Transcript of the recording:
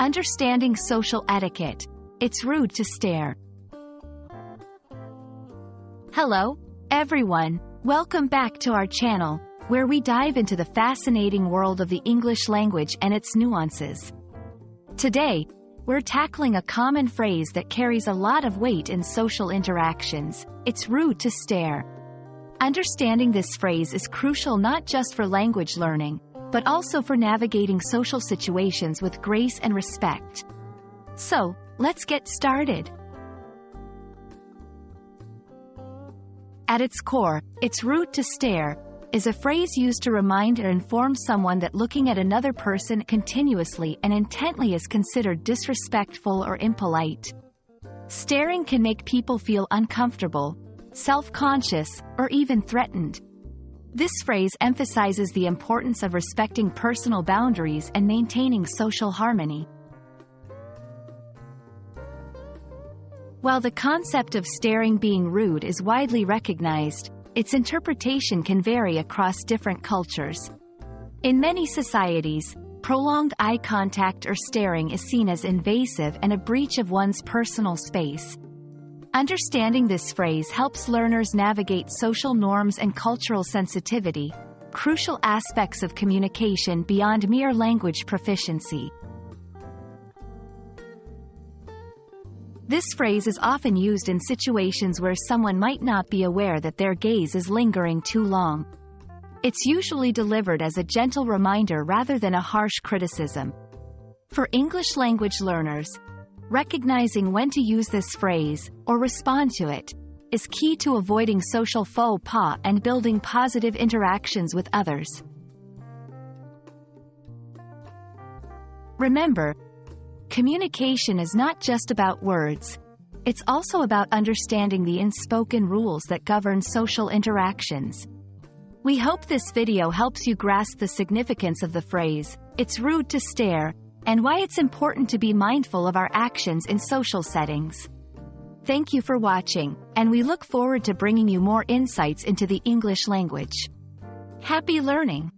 Understanding social etiquette. It's rude to stare. Hello, everyone. Welcome back to our channel, where we dive into the fascinating world of the English language and its nuances. Today, we're tackling a common phrase that carries a lot of weight in social interactions. It's rude to stare. Understanding this phrase is crucial not just for language learning, but also for navigating social situations with grace and respect. So, let's get started. At its core, "it's rude to stare" is a phrase used to remind or inform someone that looking at another person continuously and intently is considered disrespectful or impolite. Staring can make people feel uncomfortable, self-conscious, or even threatened. This phrase emphasizes the importance of respecting personal boundaries and maintaining social harmony. While the concept of staring being rude is widely recognized, its interpretation can vary across different cultures. In many societies, prolonged eye contact or staring is seen as invasive and a breach of one's personal space. Understanding this phrase helps learners navigate social norms and cultural sensitivity, crucial aspects of communication beyond mere language proficiency. This phrase is often used in situations where someone might not be aware that their gaze is lingering too long. It's usually delivered as a gentle reminder rather than a harsh criticism. For English language learners, recognizing when to use this phrase, or respond to it, is key to avoiding social faux pas and building positive interactions with others. Remember, communication is not just about words. It's also about understanding the unspoken rules that govern social interactions. We hope this video helps you grasp the significance of the phrase, "it's rude to stare," and why it's important to be mindful of our actions in social settings. Thank you for watching, and we look forward to bringing you more insights into the English language. Happy learning!